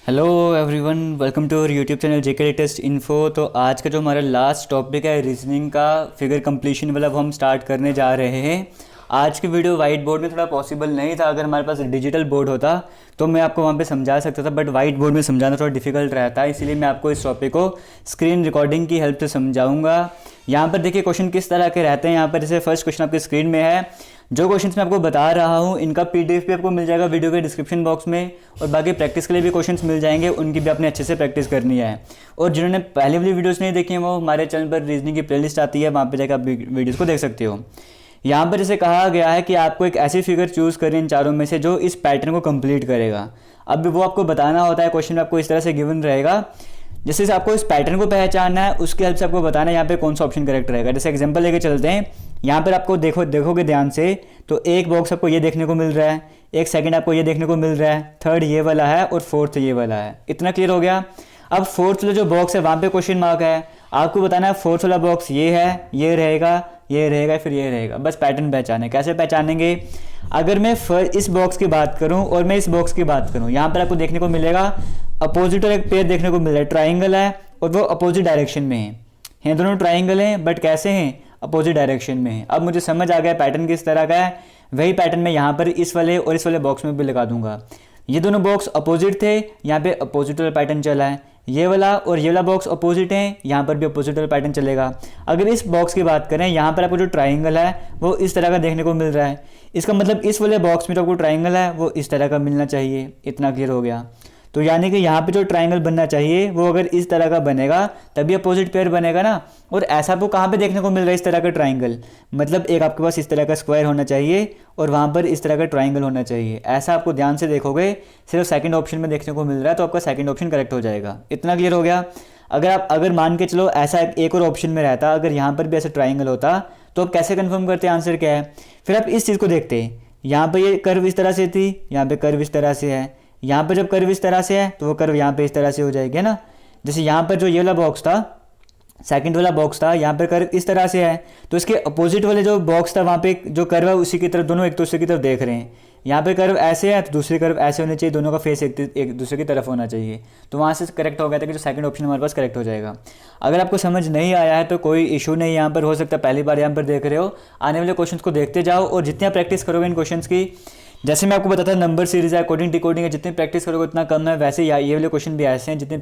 Hello everyone, welcome to our YouTube channel JK latest info. तो आज का जो हमारा लास्ट टॉपिक है रीजनिंग का फिगर कंप्लीशन वाला, वो हम स्टार्ट करने जा रहे हैं। आज की वीडियो वाइट बोर्ड में थोड़ा पॉसिबल नहीं था। अगर हमारे पास डिजिटल बोर्ड होता तो मैं आपको वहाँ पे समझा सकता था, बट वाइट बोर्ड में समझाना थोड़ा डिफिकल्ट रहता है, इसीलिए मैं आपको इस टॉपिक को स्क्रीन रिकॉर्डिंग की हेल्प से समझाऊंगा। यहाँ पर देखिए क्वेश्चन किस तरह के रहते हैं। यहाँ पर जैसे फर्स्ट क्वेश्चन आपके स्क्रीन में है। जो क्वेश्चंस मैं आपको बता रहा हूँ इनका पीडीएफ भी आपको मिल जाएगा वीडियो के डिस्क्रिप्शन बॉक्स में, और बाकी प्रैक्टिस के लिए भी क्वेश्चंस मिल जाएंगे, उनकी भी आपने अच्छे से प्रैक्टिस करनी है। और जिन्होंने पहले वाली वीडियोस नहीं देखी हैं वो हमारे चैनल पर रीजनिंग की प्लेलिस्ट आती है, वहाँ पर जाकर आप वीडियोज़ को देख सकते हो। यहाँ पर जैसे कहा गया है कि आपको एक ऐसी फिगर चूज़ करें इन चारों में से जो इस पैटर्न को कंप्लीट करेगा। अब वो आपको बताना होता है, क्वेश्चन में आपको इस तरह से गिवन रहेगा। जैसे आपको इस पैटर्न को पहचानना है, उसके हेल्प से आपको बताना है यहाँ पे कौन सा ऑप्शन करेक्ट रहेगा। जैसे एग्जांपल लेके चलते हैं। यहाँ पर आपको देखोगे ध्यान से तो एक बॉक्स आपको ये देखने को मिल रहा है, एक सेकंड आपको ये देखने को मिल रहा है, थर्ड ये वाला है और फोर्थ ये वाला है। इतना क्लियर हो गया। अब फोर्थ वाला जो बॉक्स है वहाँ पे क्वेश्चन मार्क है, आपको बताना है फोर्थ वाला बॉक्स ये है, ये रहेगा, ये रहेगा, फिर ये रहेगा। बस पैटर्न पहचाने। कैसे पहचानेंगे? अगर मैं इस बॉक्स की बात करूं और मैं इस बॉक्स की बात करूं, यहाँ पर आपको देखने को मिलेगा अपोजिट और एक पेयर देखने को मिल रहा है, ट्राइंगल है और वो अपोजिट डायरेक्शन में हैं। दोनों ट्राइंगल हैं बट कैसे हैं? अपोजिट डायरेक्शन में है। अब मुझे समझ आ गया पैटर्न किस तरह का है। वही पैटर्न मैं यहाँ पर इस वाले और इस वाले बॉक्स में भी लगा दूंगा। ये दोनों बॉक्स अपोजिट थे, यहाँ पे अपोजिट वाला पैटर्न चला है। ये वाला और ये वाला बॉक्स अपोजिट है, यहाँ पर भी अपोजिट वाला पैटर्न चलेगा। अगर इस बॉक्स की बात करें, यहाँ पर आपको जो ट्राइंगल है वो इस तरह का देखने को मिल रहा है। इसका मतलब इस वाले बॉक्स में जो आपको ट्राइंगल है वो इस तरह का मिलना चाहिए। इतना क्लियर हो गया। तो यानी कि यहाँ पे जो ट्राइंगल बनना चाहिए वो अगर इस तरह का बनेगा तभी अपोजिट पेयर बनेगा ना। और ऐसा आपको कहाँ पे देखने को मिल रहा है इस तरह का ट्राइंगल? मतलब एक आपके पास इस तरह का स्क्वायर होना चाहिए और वहाँ पर इस तरह का ट्राइंगल होना चाहिए। ऐसा आपको ध्यान से देखोगे, सिर्फ सेकंड ऑप्शन में देखने को मिल रहा है, तो आपका सेकंड ऑप्शन करेक्ट हो जाएगा। इतना क्लियर हो गया। अगर मान के चलो ऐसा एक और ऑप्शन में रहता, अगर यहाँ पर भी ऐसा ट्राइंगल होता, तो आप कैसे कन्फर्म करते हैं आंसर क्या है? फिर आप इस चीज़ को देखते हैं। यहाँ पर ये कर्व इस तरह से थी, यहाँ पे कर्व इस तरह से है, यहाँ पर जब कर्व इस तरह से है तो वो कर्व यहाँ पे इस तरह से हो जाएगी, है ना। जैसे यहाँ पर जो ये वाला बॉक्स था, सेकंड वाला बॉक्स था, यहाँ पर कर्व इस तरह से है, तो इसके अपोजिट वाले जो बॉक्स था वहाँ पे जो कर्व है उसी की तरफ, दोनों एक दूसरे की तरफ देख रहे हैं। यहाँ पे कर्व ऐसे है तो दूसरी कर्व ऐसे होने चाहिए, दोनों का फेस एक दूसरे की तरफ होना चाहिए। तो वहाँ से करेक्ट हो गया था कि जो सेकंड ऑप्शन हमारे पास करेक्ट हो जाएगा। अगर आपको समझ नहीं आया है तो कोई इशू नहीं, यहाँ पर हो सकता है पहली बार यहाँ पर देख रहे हो। आने वाले क्वेश्चन को देखते जाओ और जितनी प्रैक्टिस करोगे इन क्वेश्चन की, जैसे मैं आपको बताता नंबर सीरीज है, कोडिंग डिकोडिंग है, जितनी प्रैक्टिस करोगे उतना कम है। वैसे ये वाले क्वेश्चन भी ऐसे हैं, जितनी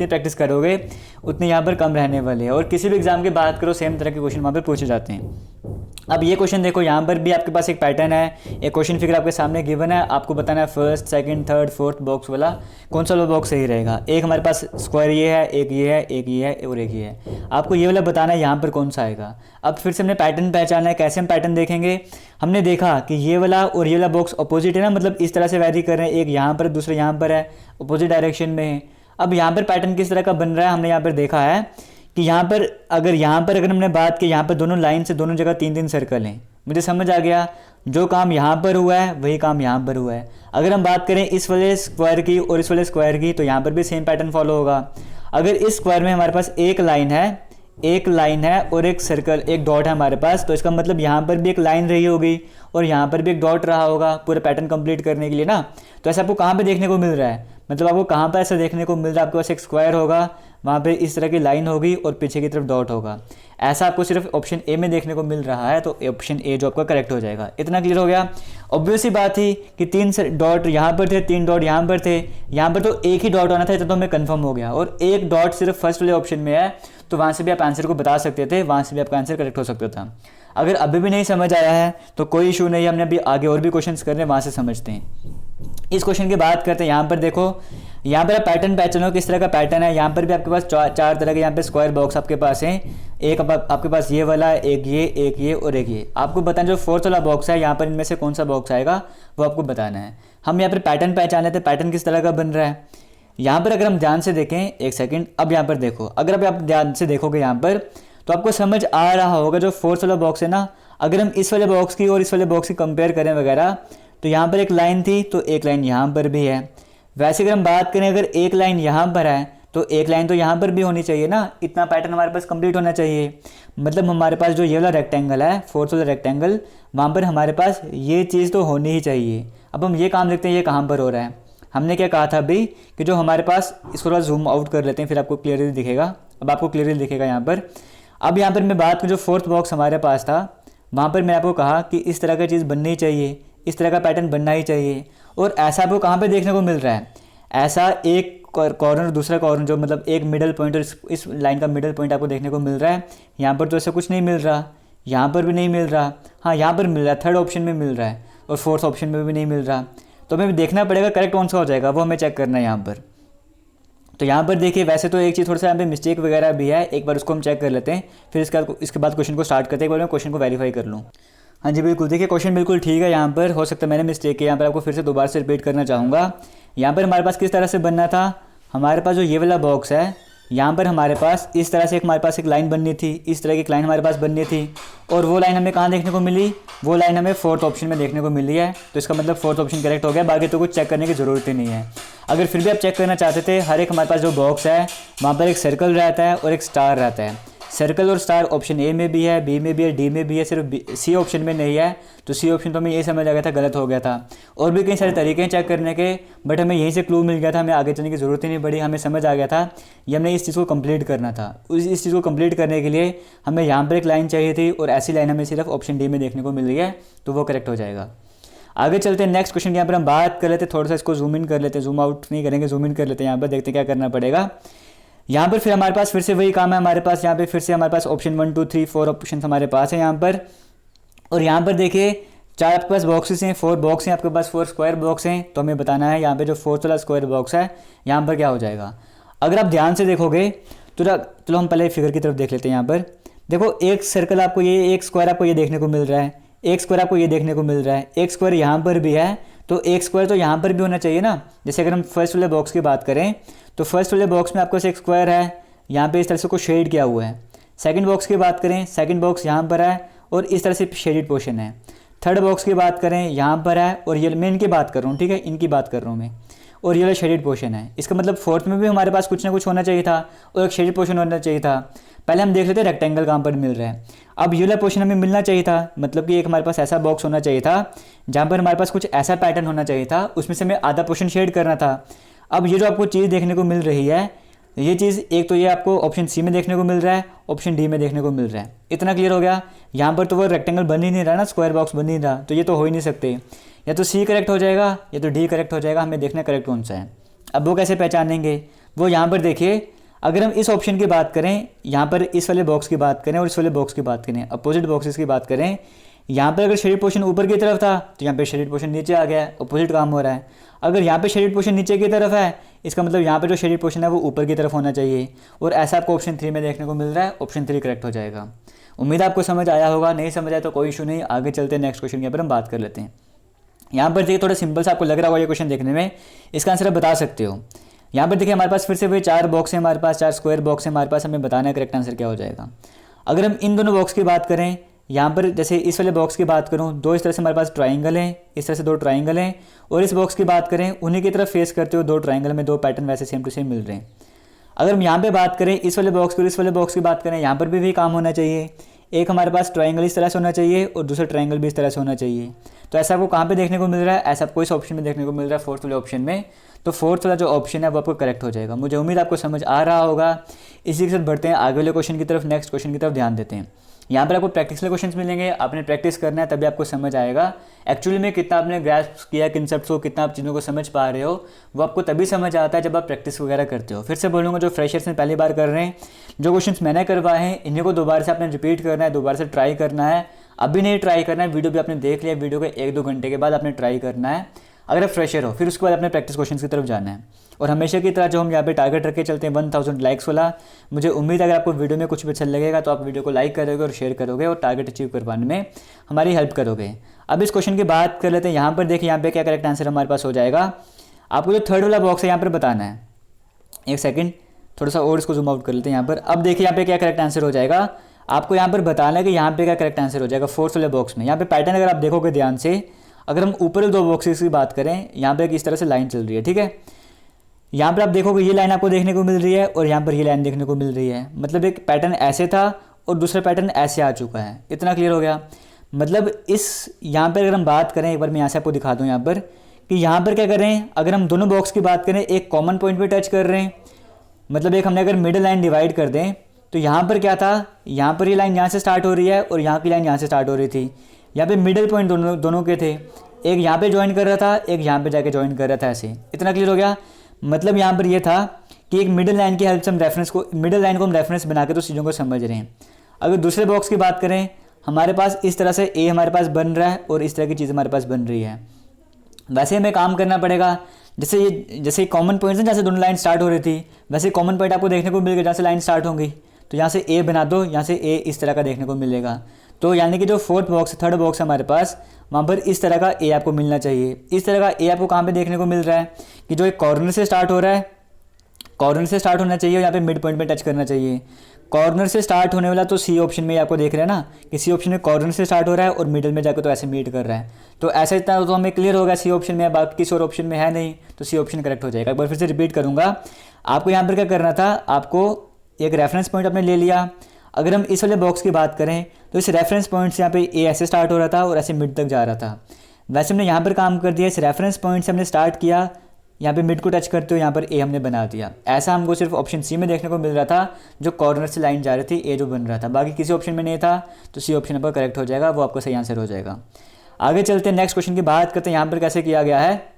प्रैक्टिस करोगे उतनी यहाँ पर कम रहने वाले हैं। और किसी भी एग्जाम की बात करो सेम तरह के क्वेश्चन वहाँ पर पूछे जाते हैं। अब ये क्वेश्चन देखो, यहाँ पर भी आपके पास एक पैटर्न है, एक क्वेश्चन फिगर आपके सामने गिवन है। आपको बताना है first, second, third, fourth box वाला कौन सा वाला बॉक्स सही रहेगा। एक हमारे पास स्क्वायर ये है, एक ये है, एक ये है और एक ये है। आपको ये वाला बताना है यहाँ पर कौन सा आएगा। अब फिर से हमने पैटर्न पहचाना है। कैसे हम पैटर्न देखेंगे? हमने देखा कि ये वाला और ये वाला बॉक्स अपोजिट है ना, मतलब इस तरह से वैरी कर रहे हैं, एक यहाँ पर दूसरा यहाँ पर है, अपोजिट डायरेक्शन में है। अब यहाँ पर पैटर्न किस तरह का बन रहा है, हमने यहाँ पर देखा है कि यहाँ पर अगर हमने बात की, यहाँ पर दोनों लाइन से दोनों जगह 3-3 सर्कल हैं। मुझे समझ आ गया। जो काम यहाँ पर हुआ है वही काम यहाँ पर हुआ है। अगर हम बात करें इस वाले स्क्वायर की और इस वाले स्क्वायर की, तो यहाँ पर भी सेम पैटर्न फॉलो होगा। अगर इस स्क्वायर में हमारे पास एक लाइन है और एक सर्कल, एक डॉट है हमारे पास, तो इसका मतलब यहाँ पर भी एक लाइन रही होगी और यहाँ पर भी एक डॉट रहा होगा पूरा पैटर्न कंप्लीट करने के लिए ना। तो ऐसा आपको कहाँ पे देखने को मिल रहा है? मतलब आपको कहाँ पर ऐसा देखने को मिल रहा है? आपके पास एक स्क्वायर होगा, वहाँ पे इस तरह की लाइन होगी और पीछे की तरफ डॉट होगा। ऐसा आपको सिर्फ ऑप्शन ए में देखने को मिल रहा है, तो ऑप्शन ए जो आपका करेक्ट हो जाएगा। इतना क्लियर हो गया। ऑब्वियस सी बात थी कि 3 डॉट यहाँ पर थे, 3 डॉट यहाँ पर थे, यहाँ पर तो एक ही डॉट आना था, तो हमें कन्फर्म हो गया। और एक डॉट सिर्फ फर्स्ट वाले ऑप्शन में है, तो वहाँ से भी आप आंसर को बता सकते थे, वहाँ से भी आपका आंसर करेक्ट हो सकता था। अगर अभी भी नहीं समझ आया है तो कोई इशू नहीं है, हमने अभी आगे और भी क्वेश्चंस करने, वहाँ से समझते हैं। इस क्वेश्चन की बात करते हैं। यहाँ पर देखो, यहाँ पर आप पैटर्न पहचानो किस तरह का पैटर्न है। यहाँ पर भी आपके पास चार तरह के यहाँ पे स्क्वायर बॉक्स आपके पास हैं। एक आपके पास ये वाला, एक ये और एक ये। आपको बताना जो फोर्थ वाला बॉक्स है, यहाँ पर इनमें से कौन सा बॉक्स आएगा वो आपको बताना है। हम यहाँ पर पैटर्न पहचाने थे, पैटर्न किस तरह का बन रहा है। यहाँ पर अगर हम ध्यान से देखें, एक सेकेंड, अब यहाँ पर देखो, अगर आप ध्यान से देखोगे यहाँ पर, तो आपको समझ आ रहा होगा जो फोर्थ वाला बॉक्स है ना, अगर हम इस वाले बॉक्स की और इस वाले बॉक्स की कंपेयर करें वगैरह, तो यहाँ पर एक लाइन थी तो एक लाइन यहाँ पर भी है। वैसे अगर हम बात करें, अगर एक लाइन यहाँ पर है तो एक लाइन तो यहाँ पर भी होनी चाहिए ना। इतना पैटर्न हमारे पास कंप्लीट होना चाहिए। मतलब हमारे पास जो ये वाला रेक्टेंगल है, फोर्थ वाला रेक्टेंगल, वहाँ पर हमारे पास ये चीज़ तो होनी ही चाहिए। अब हम ये काम देखते हैं, ये कहाँ पर हो रहा है। हमने क्या कहा था अभी कि जो हमारे पास, इसको थोड़ा जूम आउट कर लेते हैं फिर आपको क्लियरली दिखेगा। अब आपको क्लियरली दिखेगा यहाँ पर। अब यहाँ पर मैं बात करूँ जो फोर्थ बॉक्स हमारे पास था, वहाँ पर मैं आपको कहा कि इस तरह का चीज़ बननी चाहिए, इस तरह का पैटर्न बनना ही चाहिए। और ऐसा आपको कहाँ पे देखने को मिल रहा है, ऐसा एक कॉर्नर दूसरा कॉर्नर, जो मतलब एक मिडल पॉइंट और इस लाइन का मिडल पॉइंट आपको देखने को मिल रहा है। यहाँ पर तो ऐसा कुछ नहीं मिल रहा, यहाँ पर भी नहीं मिल रहा, हाँ यहाँ पर मिल रहा है, थर्ड ऑप्शन में मिल रहा है, और फोर्थ ऑप्शन में भी नहीं मिल रहा। तो हमें देखना पड़ेगा करेक्ट कौन सा हो जाएगा, वो हमें चेक करना है यहाँ पर। तो यहाँ पर देखिए, वैसे तो एक चीज़ थोड़ा सा यहाँ पे मिस्टेक वगैरह भी है, एक बार उसको हम चेक कर लेते हैं, फिर इसके बाद क्वेश्चन को स्टार्ट करते हैं। एक बार मैं क्वेश्चन को वेरीफाई कर लूँ। हाँ जी बिल्कुल, देखिए क्वेश्चन बिल्कुल ठीक है। यहाँ पर हो सकता है मैंने मिस्टेक किया, यहाँ पर आपको फिर से दोबारा से रिपीट करना चाहूँगा। यहाँ पर हमारे पास किस तरह से बनना था, हमारे पास जो ये वाला बॉक्स है, यहाँ पर हमारे पास इस तरह से हमारे पास एक लाइन बननी थी, इस तरह की एक लाइन हमारे पास बननी थी, और वो लाइन हमें कहाँ देखने को मिली, वो लाइन हमें फोर्थ ऑप्शन में देखने को मिली है। तो इसका मतलब फोर्थ ऑप्शन करेक्ट हो गया, बाकी तो कुछ चेक करने की ज़रूरत ही नहीं है। अगर फिर भी आप चेक करना चाहते थे, हर एक हमारे पास जो बॉक्स है वहाँ पर एक सर्कल रहता है और एक स्टार रहता है। सर्कल और स्टार ऑप्शन ए में भी है, बी में भी है, डी में भी है, सिर्फ सी ऑप्शन में नहीं है। तो सी ऑप्शन तो हमें ये समझ आ गया था गलत हो गया था। और भी कई सारे तरीके हैं चेक करने के, बट हमें यहीं से क्लू मिल गया था, हमें आगे चलने की ज़रूरत ही नहीं पड़ी, हमें समझ आ गया था ये हमने इस चीज़ को कंप्लीट करना था। इस चीज़ को कंप्लीट करने के लिए हमें यहाँ पर एक लाइन चाहिए थी, और ऐसी लाइन हमें सिर्फ ऑप्शन डी में देखने को मिल रही है, तो वो करेक्ट हो जाएगा। आगे चलते हैं नेक्स्ट क्वेश्चन, यहाँ पर हम बात कर लेते हैं, थोड़ा सा इसको जूम इन कर लेते हैं, जूम आउट नहीं करेंगे, जूम इन कर लेते हैं। यहाँ पर देखते हैं क्या करना पड़ेगा। यहाँ पर फिर हमारे पास फिर से वही काम है, हमारे पास यहाँ पे फिर से हमारे पास ऑप्शन 1 2 3 4 ऑप्शन हमारे पास है यहाँ पर। और यहाँ पर देखिए 4 आपके पास बॉक्सेस हैं, 4 बॉक्स हैं आपके पास, 4 स्क्वायर बॉक्स हैं। तो हमें बताना है यहाँ पे जो फोर्थ वाला स्क्वायर बॉक्स है यहाँ पर क्या हो जाएगा। अगर आप ध्यान से देखोगे तो चलो हम पहले फिगर की तरफ देख लेते हैं। यहाँ पर देखो एक सर्कल आपको ये, एक स्क्वायर आपको ये देखने को मिल रहा है, एक स्क्वायर आपको ये देखने को मिल रहा है, एक स्क्वायर यहाँ पर भी है, तो एक स्क्वायर तो यहाँ पर भी होना चाहिए ना। जैसे अगर हम फर्स्ट वाले बॉक्स की बात करें तो फर्स्ट वाले बॉक्स में आपको एक स्क्वायर है, यहाँ पे इस तरह से को शेड किया हुआ है। सेकंड बॉक्स की बात करें, सेकंड बॉक्स यहाँ पर है और इस तरह से शेडेड पोर्शन है। थर्ड बॉक्स की बात करें यहाँ पर है, और ये मैं इनकी बात कर रहा हूँ, ठीक है, इनकी बात कर रहा हूँ मैं, और ये शेडेड पोर्शन है। इसका मतलब फोर्थ में भी हमारे पास कुछ ना कुछ होना चाहिए था और एक शेडेड पोर्शन होना चाहिए था। पहले हम देख लेते हैं रेक्टेंगल कहाँ पर मिल रहा है। अब ये वाला पोर्शन हमें मिलना चाहिए था, मतलब कि एक हमारे पास ऐसा बॉक्स होना चाहिए था जहाँ पर हमारे पास कुछ ऐसा पैटर्न होना चाहिए था, उसमें से हमें आधा पोर्शन शेड करना था। अब ये जो आपको चीज़ देखने को मिल रही है, ये चीज़ एक तो ये आपको ऑप्शन सी में देखने को मिल रहा है, ऑप्शन डी में देखने को मिल रहा है। इतना क्लियर हो गया। यहाँ पर तो वो रेक्टेंगल बन ही नहीं रहा ना, स्क्वायर बॉक्स बन ही नहीं रहा, तो ये तो हो ही नहीं सकते। या तो सी करेक्ट हो जाएगा या तो डी करेक्ट हो जाएगा, हमें देखना करेक्ट कौन सा है। अब वो कैसे पहचानेंगे, वो यहाँ पर देखिए, अगर हम इस ऑप्शन की बात करें, यहाँ पर इस वाले बॉक्स की बात करें और इस वाले बॉक्स की बात करें, अपोजिट बॉक्सेस की बात करें, यहाँ पर अगर शेडेड पोर्शन ऊपर की तरफ था तो यहाँ पे शेडेड पोर्शन नीचे आ गया है, अपोजिट काम हो रहा है। अगर यहाँ पे शेडेड पोर्शन नीचे की तरफ है, इसका मतलब यहाँ पे जो शेडेड पोर्शन है वो ऊपर की तरफ होना चाहिए, और ऐसा आपको ऑप्शन 3 में देखने को मिल रहा है। ऑप्शन 3 करेक्ट हो जाएगा। उम्मीद आपको समझ आया होगा, नहीं समझ आया तो कोई इशू नहीं, आगे चलते हैं नेक्स्ट क्वेश्चन के ऊपर हम बात कर लेते हैं। यहाँ पर देखिए थोड़ा सिंपल सा आपको लग रहा होगा ये क्वेश्चन देखने में, इसका आंसर आप बता सकते हो। यहाँ पर देखिए हमारे पास फिर से वही 4 बॉक्स है, हमारे पास 4 स्क्वायर बॉक्स है हमारे पास, हमें बताना है करेक्ट आंसर क्या हो जाएगा। अगर हम इन दोनों बॉक्स की बात करें, यहाँ पर जैसे इस वाले बॉक्स की बात करूँ, 2 इस तरह से हमारे पास ट्राइंगल हैं, इस तरह से 2 ट्राइंगल हैं, और इस बॉक्स की बात करें उन्हीं की तरफ फेस करते हुए 2 ट्राइंगल में 2 पैटर्न वैसे सेम टू सेम मिल रहे हैं। अगर हम यहाँ पे बात करें इस वाले बॉक्स की और इस वाले बॉक्स की बात करें, यहाँ पर भी काम होना चाहिए। एक हमारे पास ट्राइंगल इस तरह से होना चाहिए और दूसरा ट्राइंगल भी इस तरह से होना चाहिए। तो ऐसा आपको कहाँ पे देखने को मिल रहा है, ऐसा आपको इस ऑप्शन में देखने को मिल रहा है, फोर्थ वाले ऑप्शन में। तो फोर्थ वाला जो ऑप्शन है वो आपको करेक्ट हो जाएगा। मुझे उम्मीद आपको समझ आ रहा होगा। इसी के साथ बढ़ते हैं आगे वाले क्वेश्चन की तरफ, नेक्स्ट क्वेश्चन की तरफ ध्यान देते हैं। यहाँ पर आपको प्रैक्टिकल क्वेश्चंस मिलेंगे, आपने प्रैक्टिस करना है तभी आपको समझ आएगा एक्चुअली में कितना आपने ग्रैस्प किया कंसेप्ट्स को, कितना आप चीज़ों को समझ पा रहे हो, वो आपको तभी समझ आता है जब आप प्रैक्टिस वगैरह करते हो। फिर से बोलूँगा, जो फ्रेशर्स में पहली बार कर रहे हैं, जो क्वेश्चंस मैंने करवाए हैं इन्हीं को दोबारा से आपने रिपीट करना है, दोबारा से ट्राई करना है। अभी नहीं ट्राई करना है, वीडियो भी आपने देख लिया, वीडियो के 1-2 घंटे के बाद आपने ट्राई करना है अगर आप फ्रेशर हो। फिर उसके बाद अपने प्रैक्टिस क्वेश्चन की तरफ जाना है। और हमेशा की तरह जो हम यहाँ पे टारगेट रख के चलते हैं 1000 लाइक्स वाला। मुझे उम्मीद है अगर आपको वीडियो में कुछ भी अच्छा लगेगा तो आप वीडियो को लाइक करोगे और शेयर करोगे और टारगेट अचीव करवाने में हमारी हेल्प करोगे। अब इस क्वेश्चन की बात कर लेते हैं। यहाँ पर देखिए, यहाँ पे क्या करेक्ट आंसर हमारे पास हो जाएगा। आपको जो थर्ड वाला बॉक्स है यहाँ पर बताना है। एक सेकेंड, थोड़ा सा और इसको जूम आउट कर लेते हैं यहाँ पर। अब देखिए यहाँ पे क्या करेक्ट आंसर हो जाएगा, आपको यहाँ पर बताना है कि यहाँ पे क्या करेक्ट आंसर हो जाएगा फोर्थ वाले बॉक्स में। यहाँ पे पैटर्न अगर आप देखोगे ध्यान से, अगर हम ऊपर 2 बॉक्सेस की बात करें, यहाँ पे इस तरह से लाइन चल रही है, ठीक है। यहाँ पर आप देखोगे ये लाइन आपको देखने को मिल रही है और यहाँ पर ये लाइन देखने को मिल रही है। मतलब एक पैटर्न ऐसे था और दूसरा पैटर्न ऐसे आ चुका है। इतना क्लियर हो गया। मतलब इस यहाँ पर अगर हम बात करें, एक बार मैं यहाँ से आपको दिखा दूँ यहाँ पर कि यहाँ पर क्या करें, अगर हम दोनों बॉक्स की बात करें एक कॉमन पॉइंट पे टच कर रहे हैं, मतलब एक हमने अगर मिडिल लाइन डिवाइड कर दें तो यहाँ पर क्या था, यहाँ पर ये लाइन यहाँ से स्टार्ट हो रही है और यहाँ की लाइन यहाँ से स्टार्ट हो रही थी। यहाँ पे मिडिल पॉइंट दोनों के थे, एक यहाँ पे ज्वाइन कर रहा था, एक यहाँ पे जाके ज्वाइन कर रहा था। ऐसे इतना क्लियर हो गया। मतलब यहाँ पर ये था कि एक मिडिल लाइन की हेल्प से हम मिडिल लाइन को हम रेफरेंस बना के तो चीज़ों को समझ रहे हैं। अगर दूसरे बॉक्स की बात करें, हमारे पास इस तरह से ए हमारे पास बन रहा है और इस तरह की चीज़ हमारे पास बन रही है। वैसे हमें काम करना पड़ेगा, जैसे कॉमन पॉइंट्स हैं, जैसे दोनों लाइन स्टार्ट हो रही थी वैसे कॉमन पॉइंट आपको देखने को मिलेगा जहाँ से लाइन स्टार्ट होंगी। तो यहाँ से ए बना दो, यहाँ से ए इस तरह का देखने को मिलेगा। तो यानी कि जो फोर्थ बॉक्स थर्ड बॉक्स हमारे पास, वहाँ पर इस तरह का ए आपको मिलना चाहिए। इस तरह का ए आपको कहाँ पे देखने को मिल रहा है कि जो एक कॉर्नर से स्टार्ट हो रहा है, कॉर्नर से स्टार्ट होना चाहिए और यहाँ पे मिड पॉइंट पे टच करना चाहिए। कॉर्नर से स्टार्ट होने वाला तो सी ऑप्शन में आपको देख रहे हैं ना कि सी ऑप्शन में कॉर्नर से स्टार्ट हो रहा है और मिडिल में जाकर तो ऐसे मीट कर रहा है। तो ऐसा इतना तो हमें क्लियर होगा सी ऑप्शन में, बाकी किसी और ऑप्शन में है नहीं, तो सी ऑप्शन करेक्ट हो जाएगा। एक बार फिर से रिपीट करूँगा, आपको यहाँ पर क्या करना था, आपको एक रेफरेंस पॉइंट आपने ले लिया। अगर हम इस वाले बॉक्स की बात करें तो इस रेफरेंस पॉइंट से यहाँ पे ए ऐसे स्टार्ट हो रहा था और ऐसे मिड तक जा रहा था। वैसे हमने यहाँ पर काम कर दिया, इस रेफरेंस पॉइंट से हमने स्टार्ट किया, यहाँ पे मिड को टच करते हो यहाँ पर ए हमने बना दिया। ऐसा हमको सिर्फ ऑप्शन सी में देखने को मिल रहा था, जो कॉर्नर से लाइन जा रही थी ए जो बन रहा था, बाकी किसी ऑप्शन में नहीं था। तो सी ऑप्शन पर करेक्ट हो जाएगा, वो आपका सही आंसर हो जाएगा। आगे चलते हैं, नेक्स्ट क्वेश्चन की बात करते हैं यहाँ पर कैसे किया गया है।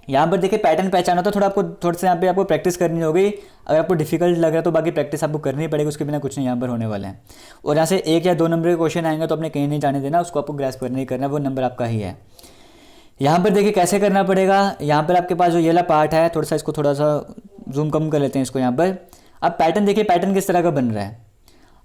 यहाँ पर देखिए पैटर्न पहचाना तो थोड़ा सा यहाँ पे आपको प्रैक्टिस करनी होगी। अगर आपको डिफिकल्ट लग रहा है तो बाकी प्रैक्टिस आपको करनी पड़ेगी, उसके बिना कुछ नहीं यहाँ पर होने वाला है। और यहाँ से 1 या 2 नंबर के क्वेश्चन आएंगे तो आपने कहीं नहीं जाने देना, उसको आपको ग्रैस्प करना ही करना, वो नंबर आपका ही है। यहाँ पर देखिए कैसे करना पड़ेगा। यहाँ पर आपके पास जो ये वाला पार्ट है, इसको थोड़ा सा जूम कम कर लेते हैं इसको। यहाँ पर अब पैटर्न देखिए, पैटर्न किस तरह का बन रहा है।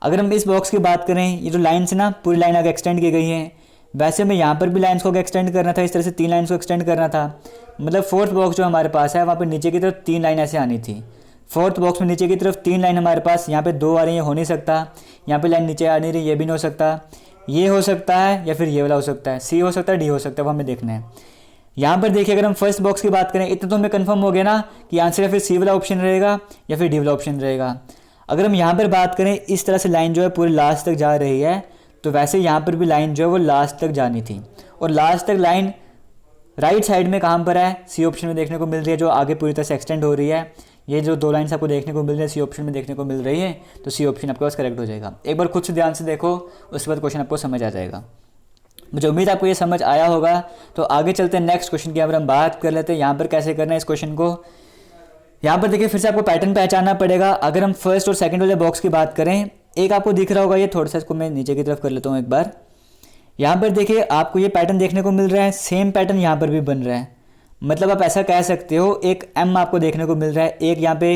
अगर हम इस बॉक्स की बात करें, ये जो लाइन्स है ना, पूरी लाइन आगे एक्सटेंड की गई है। वैसे हमें यहाँ पर भी लाइन्स को एक्सटेंड करना था, इस तरह से 3 लाइन्स को एक्सटेंड करना था। मतलब फोर्थ बॉक्स जो हमारे पास है, वहाँ पर नीचे की तरफ 3 लाइन ऐसे आनी थी। फोर्थ बॉक्स में नीचे की तरफ 3 लाइन हमारे पास, यहाँ पे 2 आ रही है, हो नहीं सकता। यहाँ पे लाइन नीचे आ नहीं रही, ये भी नहीं हो सकता। ये हो सकता है या फिर ये वाला हो सकता है, सी हो सकता है, डी हो सकता है, वो हमें देखना है। यहाँ पर देखिए अगर हम फर्स्ट बॉक्स की बात करें, इतना तो हमें कंफर्म हो गया ना कि आंसर या फिर सी वाला ऑप्शन रहेगा या फिर डी वाला ऑप्शन रहेगा। अगर हम यहाँ पर बात करें, इस तरह से लाइन जो है पूरी लास्ट तक जा रही है, तो वैसे यहाँ पर भी लाइन जो है वो लास्ट तक जानी थी। और लास्ट तक लाइन राइट साइड में कहाँ पर है, सी ऑप्शन में देखने को मिल रही है, जो आगे पूरी तरह से एक्सटेंड हो रही है। ये जो 2 लाइन्स आपको देखने को मिल रही है सी ऑप्शन में देखने को मिल रही है, तो सी ऑप्शन आपके पास करेक्ट हो जाएगा। एक बार खुद से ध्यान से देखो, उसके बाद क्वेश्चन आपको समझ आ जाएगा। मुझे उम्मीद आपको ये समझ आया होगा। तो आगे चलते हैं नेक्स्ट क्वेश्चन की, यहाँ पर हम बात कर लेते हैं यहाँ पर कैसे करना है इस क्वेश्चन को। यहाँ पर देखिए फिर से आपको पैटर्न पहचानना पड़ेगा। अगर हम फर्स्ट और सेकंड वाले बॉक्स की बात करें, एक आपको दिख रहा होगा, ये थोड़ा सा इसको मैं नीचे की तरफ कर लेता हूँ एक बार। यहाँ पर देखिए आपको ये पैटर्न देखने को मिल रहा है, सेम पैटर्न यहाँ पर भी बन रहा है। मतलब आप ऐसा कह सकते हो, एक एम आपको देखने को मिल रहा है, एक यहाँ पे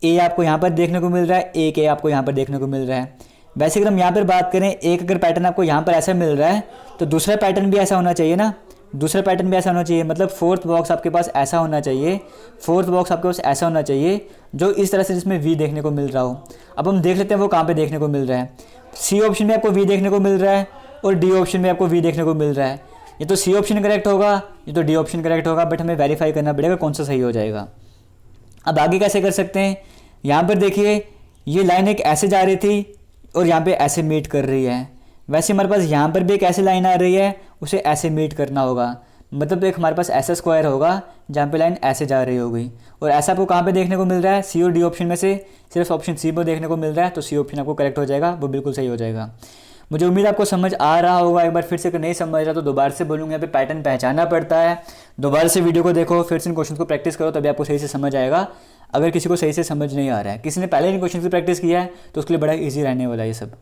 ए आपको यहाँ पर देखने को मिल रहा है, एक ए आपको यहाँ पर देखने को मिल रहा है। वैसे अगर हम यहाँ पर बात करें, एक अगर पैटर्न आपको यहाँ पर ऐसा मिल रहा है तो दूसरा पैटर्न भी ऐसा होना चाहिए ना, दूसरा पैटर्न भी ऐसा होना चाहिए। मतलब फोर्थ बॉक्स आपके पास ऐसा होना चाहिए, फोर्थ बॉक्स आपके पास ऐसा होना चाहिए जो इस तरह से, जिसमें वी देखने को मिल रहा हो। अब हम देख लेते हैं वो कहाँ पे देखने को मिल रहा है। सी ऑप्शन में आपको वी देखने को मिल रहा है और डी ऑप्शन में आपको वी देखने को मिल रहा है। ये तो सी ऑप्शन करेक्ट होगा, ये तो डी ऑप्शन करेक्ट होगा, बट हमें वेरीफाई करना पड़ेगा कौन सा सही हो जाएगा। अब आगे कैसे कर सकते हैं, यहाँ पर देखिए ये लाइन एक ऐसे जा रही थी और यहाँ पे ऐसे मीट कर रही है। वैसे हमारे पास यहाँ पर भी एक ऐसी लाइन आ रही है, उसे ऐसे मीट करना होगा। मतलब एक हमारे पास ऐसा स्क्वायर होगा जहाँ पे लाइन ऐसे जा रही होगी। और ऐसा आपको कहाँ पे देखने को मिल रहा है, सी और डी ऑप्शन में से सिर्फ ऑप्शन सी पर देखने को मिल रहा है, तो सी ऑप्शन आपको करेक्ट हो जाएगा, वो बिल्कुल सही हो जाएगा। मुझे उम्मीद आपको समझ आ रहा होगा। एक बार फिर से अगर नहीं समझ रहा तो दोबारा से बोलूँगा, यहाँ पे पैटर्न पहचानना पड़ता है। दोबारा से वीडियो को देखो, फिर से इन क्वेश्चन को प्रैक्टिस करो, तभी आपको सही से समझ आएगा। अगर किसी को सही से समझ नहीं आ रहा है, किसी ने पहले इन क्वेश्चन की प्रैक्टिस किया है, तो उसके लिए बड़ा ईजी रहने वाला है ये सब।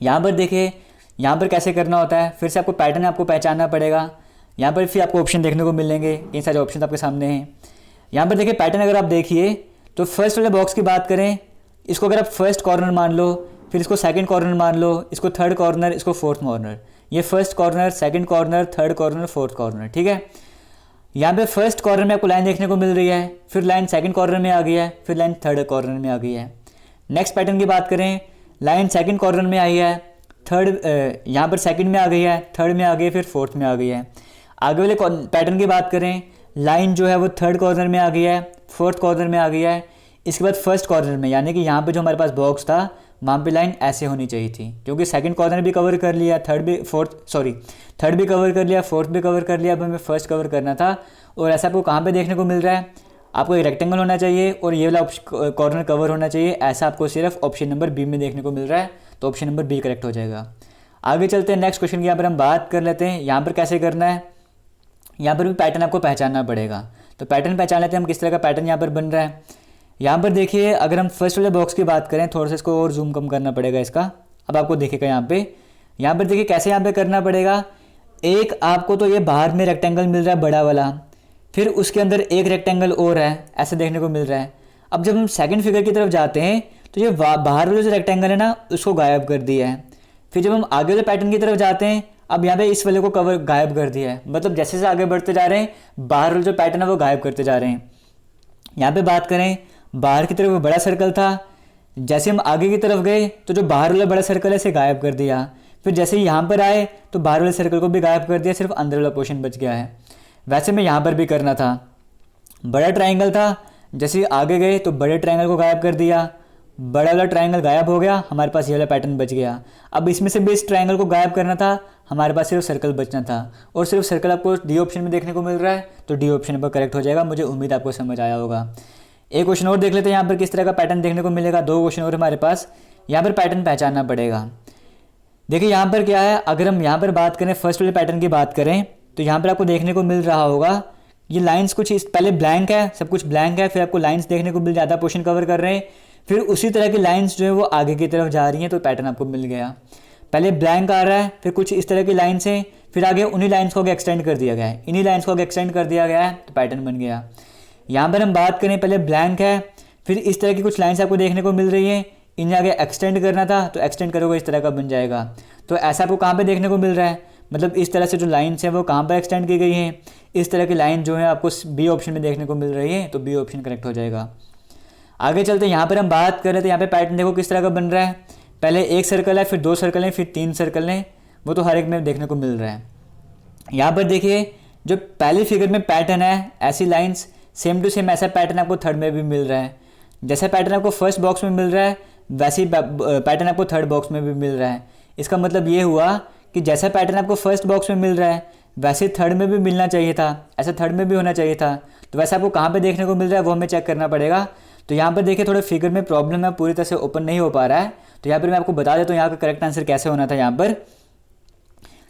यहाँ पर देखिए यहाँ पर कैसे करना होता है, फिर से आपको पैटर्न आपको पहचानना पड़ेगा। यहाँ पर फिर आपको ऑप्शन देखने को मिलेंगे, ये सारे ऑप्शन आपके सामने हैं। यहाँ पर देखिए पैटर्न अगर आप देखिए तो फर्स्ट वाले बॉक्स की बात करें, इसको अगर आप फर्स्ट कॉर्नर मान लो, फिर इसको सेकंड कॉर्नर मान लो, इसको थर्ड कॉर्नर, इसको फोर्थ कॉर्नर। ये first corner, second corner, third corner, fourth corner, ठीक है। यहाँ पे फर्स्ट कॉर्नर में आपको लाइन देखने को मिल रही है, फिर लाइन सेकंड कॉर्नर में आ गई है, फिर लाइन थर्ड कॉर्नर में आ गई है। नेक्स्ट पैटर्न की बात करें, लाइन सेकंड कॉर्नर में आई है, थर्ड यहाँ पर सेकंड में आ गई है, थर्ड में आ गई है, फिर फोर्थ में आ गई है। आगे वाले पैटर्न की बात करें, लाइन जो है वो थर्ड कॉर्नर में आ गई है, फोर्थ कॉर्नर में आ गई है, इसके बाद फर्स्ट कॉर्नर में, यानी कि यहाँ पे जो हमारे पास बॉक्स था वहाँ पे लाइन ऐसे होनी चाहिए थी, क्योंकि सेकंड कॉर्नर भी कवर कर लिया, थर्ड भी कवर कर लिया, फोर्थ भी कवर कर लिया, अब हमें फर्स्ट कवर करना था। और ऐसा आपको कहाँ पे देखने को मिल रहा है, आपको एक रेक्टेंगल होना चाहिए और ये वाला कॉर्नर कवर होना चाहिए, ऐसा आपको सिर्फ ऑप्शन नंबर बी में देखने को मिल रहा है, तो ऑप्शन नंबर बी करेक्ट हो जाएगा। आगे चलते हैं नेक्स्ट क्वेश्चन की, यहाँ पर हम बात कर लेते हैं यहाँ पर कैसे करना है। यहाँ पर भी पैटर्न आपको पहचानना पड़ेगा, तो पैटर्न पहचान लेते हैं हम किस तरह का पैटर्न यहाँ पर बन रहा है। यहाँ पर देखिए, अगर हम फर्स्ट वाले बॉक्स की बात करें, थोड़ा सा इसको और जूम कम करना पड़ेगा इसका, अब आपको दिखेगा यहाँ पर देखिए कैसे यहाँ पे करना पड़ेगा। एक आपको तो ये बाहर में रेक्टेंगल मिल रहा है बड़ा वाला, फिर उसके अंदर एक रेक्टेंगल और है, ऐसे देखने को मिल रहा है। अब जब हम सेकंड फिगर की तरफ जाते हैं तो ये बाहर वाला जो रेक्टेंगल है ना, उसको गायब कर दिया है। फिर जब हम आगे वाले पैटर्न की तरफ जाते हैं, अब यहाँ पे इस वाले को कवर गायब कर दिया है, मतलब जैसे जैसे आगे बढ़ते जा रहे हैं बाहर वाला जो पैटर्न है वो गायब करते जा रहे हैं। यहाँ पे बात करें, बाहर की तरफ बड़ा सर्कल था, जैसे हम आगे की तरफ गए तो जो बाहर वाला बड़ा सर्कल है इसे गायब कर दिया। फिर जैसे ही यहाँ पर आए तो बाहर वाले सर्कल को भी गायब कर दिया, सिर्फ अंदर वाला पोर्शन बच गया है। वैसे में यहाँ पर भी करना था, बड़ा ट्राइंगल था, जैसे ही आगे गए तो बड़े ट्राइंगल को गायब कर दिया, बड़ा वाला ट्राइंगल गायब हो गया, हमारे पास ये वाला पैटर्न बच गया। अब इसमें से भी इस ट्राइंगल को गायब करना था, हमारे पास सिर्फ सर्कल बचना था, और सिर्फ सर्कल आपको डी ऑप्शन में देखने को मिल रहा है, तो डी ऑप्शन पर करेक्ट हो जाएगा। मुझे उम्मीद आपको समझ आया होगा। एक क्वेश्चन और देख लेते हैं यहाँ पर किस तरह का पैटर्न देखने को मिलेगा। दो क्वेश्चन और हमारे पास, यहाँ पर पैटर्न पहचानना पड़ेगा। देखिए यहाँ पर क्या है, अगर हम यहाँ पर बात करें फर्स्ट वाले पैटर्न की बात करें तो यहाँ पर आपको देखने को मिल रहा होगा ये लाइंस कुछ इस पहले ब्लैंक है, सब कुछ ब्लैंक है, फिर आपको लाइंस देखने को मिल, ज़्यादा पोर्शन कवर कर रहे हैं, फिर उसी तरह की लाइंस जो है वो आगे की तरफ जा रही हैं, तो पैटर्न आपको मिल गया। पहले ब्लैंक आ रहा है, फिर कुछ इस तरह की लाइन्स हैं, फिर आगे उन्हीं लाइन्स को आगे एक्सटेंड कर दिया गया है, इन्हीं लाइन्स को आगे एक्सटेंड कर दिया गया है, तो पैटर्न बन गया। यहाँ पर हम बात करें, पहले ब्लैंक है, फिर इस तरह की कुछ लाइन्स आपको देखने को मिल रही हैं, इन्हें आगे एक्सटेंड करना था, तो एक्सटेंड करोगे इस तरह का बन जाएगा। तो ऐसा आपको कहाँ पे देखने को मिल रहा है, मतलब इस तरह से जो लाइन्स हैं वो कहाँ पर एक्सटेंड की गई हैं, इस तरह की लाइन जो है आपको बी ऑप्शन में देखने को मिल रही है, तो बी ऑप्शन करेक्ट हो जाएगा। आगे चलते हैं, यहाँ पर हम बात कर रहे थे, यहाँ पे पैटर्न देखो किस तरह का बन रहा है। पहले एक सर्कल है, फिर दो सर्कल हैं, फिर तीन सर्कल हैं, वो तो हर एक में देखने को मिल रहा है। यहाँ पर देखिए जो पहली फिगर में पैटर्न है, ऐसी लाइन्स सेम टू सेम ऐसा पैटर्न आपको थर्ड में भी मिल रहा है। जैसा पैटर्न आपको फर्स्ट बॉक्स में मिल रहा है, वैसे ही पैटर्न आपको थर्ड बॉक्स में भी मिल रहा है। इसका मतलब ये हुआ कि जैसा पैटर्न आपको फर्स्ट बॉक्स में मिल रहा है, वैसे थर्ड में भी मिलना चाहिए था, ऐसा थर्ड में भी होना चाहिए था। तो वैसे आपको कहाँ पे देखने को मिल रहा है वो हमें चेक करना पड़ेगा। तो यहाँ पर देखिए थोड़ा फिगर में प्रॉब्लम है, पूरी तरह से ओपन नहीं हो पा रहा है, तो यहाँ पर मैं आपको बता देता हूँ यहाँ का करेक्ट आंसर कैसे होना था।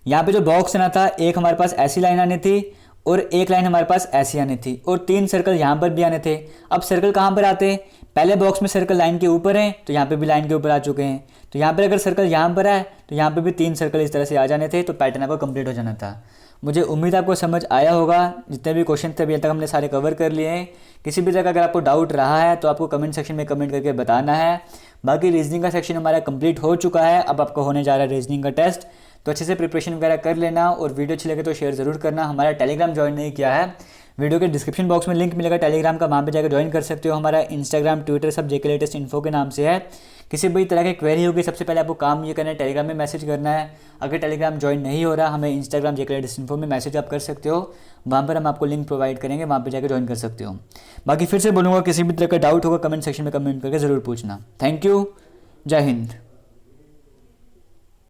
यहाँ पे जो बॉक्स आना था, एक हमारे पास ऐसी लाइन आनी थी और एक लाइन हमारे पास ऐसी आनी थी, और तीन सर्कल यहाँ पर भी आने थे। अब सर्कल कहाँ पर आते हैं, पहले बॉक्स में सर्कल लाइन के ऊपर हैं, तो यहाँ पे भी लाइन के ऊपर आ चुके हैं। तो यहाँ पर अगर सर्कल यहाँ पर है तो यहाँ पे भी तीन सर्कल इस तरह से आ जाने थे, तो पैटर्न आपको कंप्लीट हो जाना था। मुझे उम्मीद आपको समझ आया होगा। जितने भी क्वेश्चन थे अभी तक हमने सारे कवर कर लिए हैं। किसी भी जगह अगर आपको डाउट रहा है तो आपको कमेंट सेक्शन में कमेंट करके बताना है। बाकी रीजनिंग का सेक्शन हमारा कंप्लीट हो चुका है, अब आपको होने जा रहा है रीजनिंग का टेस्ट, तो अच्छे से प्रिपरेशन वगैरह कर लेना। और वीडियो अच्छी लगे तो शेयर ज़रूर करना। हमारा टेलीग्राम ज्वाइन नहीं किया है, वीडियो के डिस्क्रिप्शन बॉक्स में लिंक मिलेगा टेलीग्राम का, वहाँ पे जाकर ज्वाइन कर सकते हो। हमारा इंस्टाग्राम ट्विटर सब जेके लेटेस्ट इन्फो के नाम से है। किसी भी तरह की क्वेरी होगी, सबसे पहले आपको काम ये करना है, टेलीग्राम में मैसेज करना है। अगर टेलीग्राम ज्वाइन नहीं हो रहा, हमें इंस्टाग्राम जेके लेटेस्ट इन्फो में मैसेज आप कर सकते हो, वहाँ पर हम आपको लिंक प्रोवाइड करेंगे, वहाँ पर जाकर ज्वाइन कर सकते हो। बाकी फिर से बोलूँगा, किसी भी तरह का डाउट होगा कमेंट सेक्शन में कमेंट करके ज़रूर पूछना। थैंक यू, जय हिंद।